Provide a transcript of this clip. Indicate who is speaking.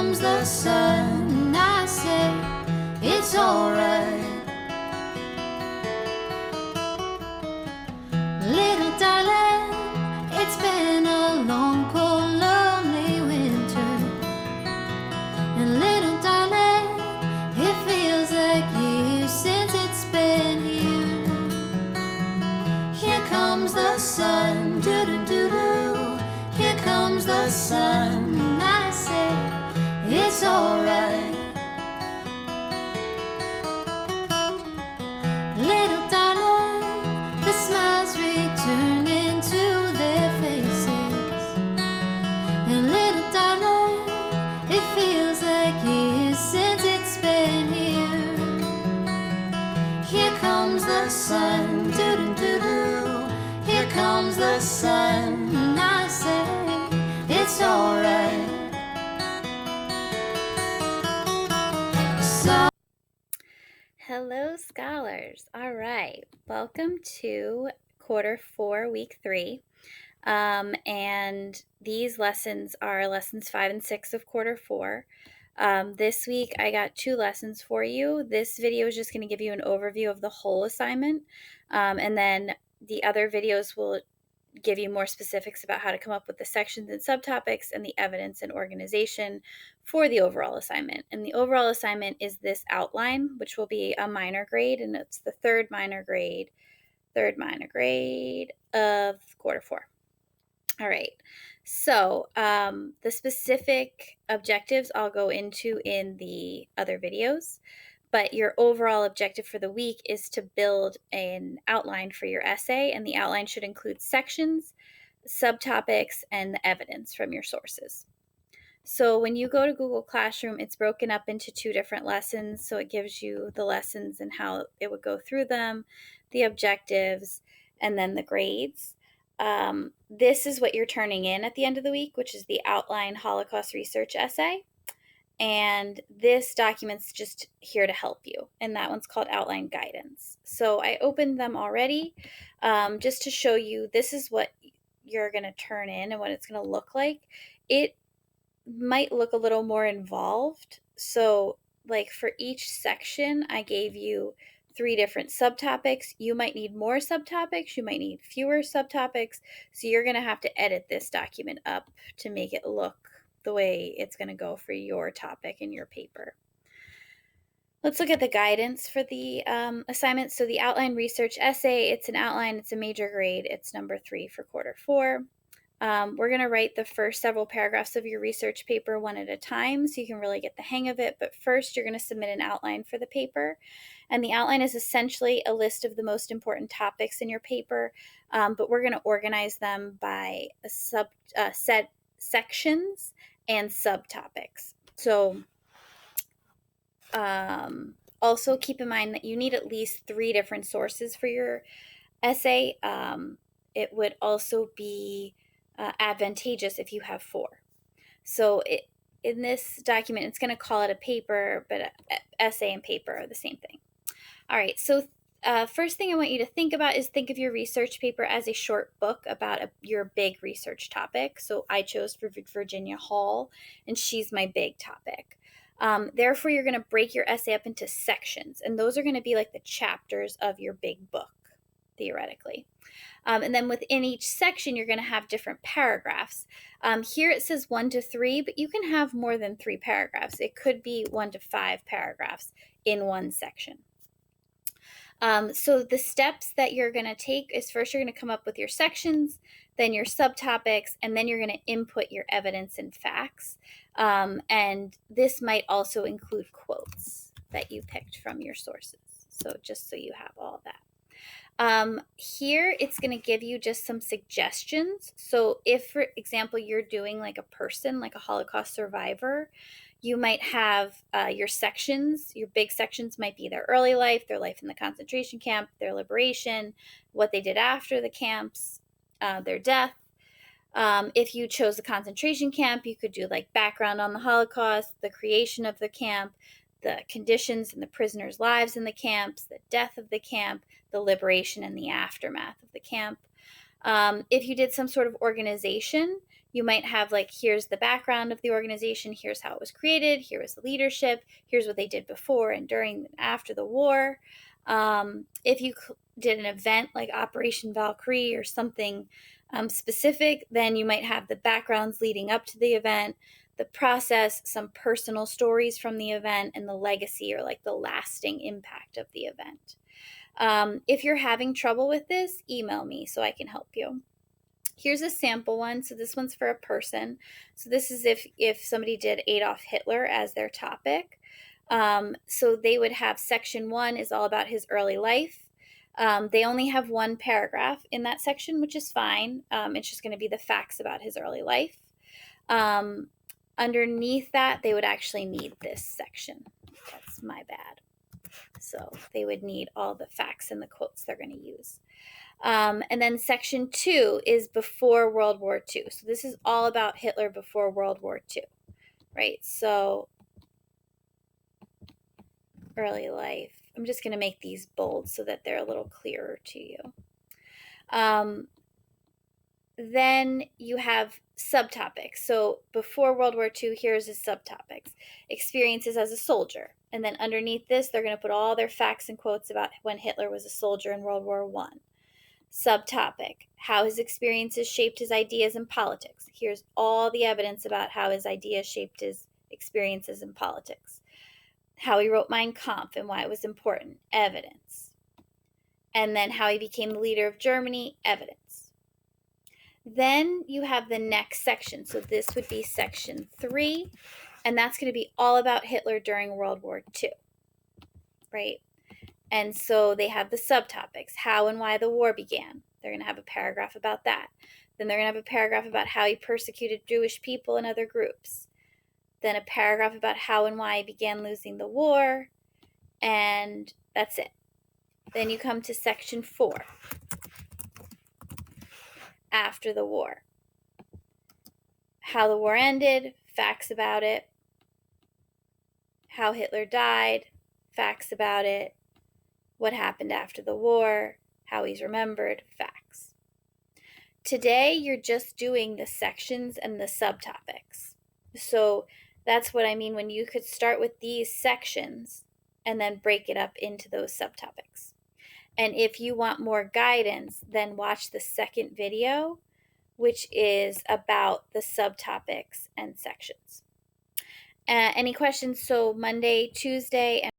Speaker 1: comes the sun, and I say it's alright. Little darling, it's been a long, cold, lonely winter. And little darling, it feels like years since it's been here. Here comes the sun, doo-doo-doo-doo. Here comes the sun, and I say it's alright. Little darling, the smiles return into their faces. And little darling, it feels like years since it's been here. Here comes the sun, doo-doo-doo-doo. Here comes the sun, and I say it's alright. So
Speaker 2: Hello, scholars. All right, welcome to quarter 4, week 3. And these lessons are lessons 5 and 6 of quarter 4. This week, I got 2 lessons for you. This video is just going to give you an overview of the whole assignment, and then the other videos will give you more specifics about how to come up with the sections and subtopics and the evidence and organization for the overall assignment. And the overall assignment is this outline, which will be a minor grade, and it's the third minor grade of quarter 4. All right, so the specific objectives I'll go into in the other videos, but your overall objective for the week is to build an outline for your essay, and the outline should include sections, subtopics, and the evidence from your sources. So when you go to Google Classroom, it's broken up into 2 different lessons, so it gives you the lessons and how it would go through them, the objectives, and then the grades. This is what you're turning in at the end of the week, which is the outline Holocaust research essay. And this document's just here to help you. And that one's called Outline Guidance. So I opened them already just to show you this is what you're going to turn in and what it's going to look like. It might look a little more involved. So like for each section, I gave you 3 different subtopics. You might need more subtopics. You might need fewer subtopics. So you're going to have to edit this document up to make it look the way it's going to go for your topic in your paper. Let's look at the guidance for the assignment. So the outline research essay, it's an outline, it's a major grade, it's number 3 for quarter 4. We're going to write the first several paragraphs of your research paper one at a time so you can really get the hang of it. But first, you're going to submit an outline for the paper. And the outline is essentially a list of the most important topics in your paper, but we're going to organize them by set sections and subtopics. So also keep in mind that you need at least 3 different sources for your essay. It would also be advantageous if you have 4. So in this document, it's going to call it a paper, but essay and paper are the same thing. All right, so first thing I want you to think about is think of your research paper as a short book about your big research topic. So I chose for Virginia Hall, and she's my big topic. Therefore, you're going to break your essay up into sections, and those are going to be like the chapters of your big book, theoretically. And then within each section, you're going to have different paragraphs. Here it says 1 to 3, but you can have more than 3 paragraphs. It could be 1 to 5 paragraphs in one section. So the steps that you're going to take is first you're going to come up with your sections, then your subtopics, and then you're going to input your evidence and facts. And this might also include quotes that you picked from your sources. So just so you have all that. Here it's going to give you just some suggestions. So if, for example, you're doing like a person, like a Holocaust survivor, you might have your sections. Your big sections might be their early life, their life in the concentration camp, their liberation, what they did after the camps, their death. If you chose a concentration camp, you could do like background on the Holocaust, the creation of the camp, the conditions and the prisoners' lives in the camps, the death of the camp, the liberation and the aftermath of the camp. If you did some sort of organization, You might have like, here's the background of the organization, here's how it was created, here was the leadership, here's what they did before and during and after the war. If you did an event like Operation Valkyrie or something specific, then you might have the backgrounds leading up to the event, the process, some personal stories from the event, and the legacy or like the lasting impact of the event. If you're having trouble with this, email me so I can help you. Here's a sample one. So this one's for a person. So this is if somebody did Adolf Hitler as their topic. So they would have section 1 is all about his early life. They only have one paragraph in that section, which is fine. It's just going to be the facts about his early life. Underneath that, they would actually need this section. That's my bad. So they would need all the facts and the quotes they're going to use. And then section 2 is before World War II. So this is all about Hitler before World War II, right? So early life. I'm just going to make these bold so that they're a little clearer to you. Then you have subtopics. So before World War II, here's his subtopics. Experiences as a soldier. And then underneath this, they're going to put all their facts and quotes about when Hitler was a soldier in World War I. Subtopic, how his experiences shaped his ideas in politics. Here's all the evidence about how his ideas shaped his experiences in politics. How he wrote Mein Kampf and why it was important. Evidence. And then how he became the leader of Germany. Evidence. Then you have the next section. So this would be section 3, and that's going to be all about Hitler during World War II, right? And so they have the subtopics, how and why the war began. They're going to have a paragraph about that. Then they're going to have a paragraph about how he persecuted Jewish people and other groups. Then a paragraph about how and why he began losing the war. And that's it. Then you come to section 4. After the war. How the war ended, facts about it. How Hitler died, facts about it. What happened after the war, how he's remembered, facts. Today, you're just doing the sections and the subtopics. So that's what I mean when you could start with these sections and then break it up into those subtopics. And if you want more guidance, then watch the second video, which is about the subtopics and sections. Any questions? So Monday, Tuesday, and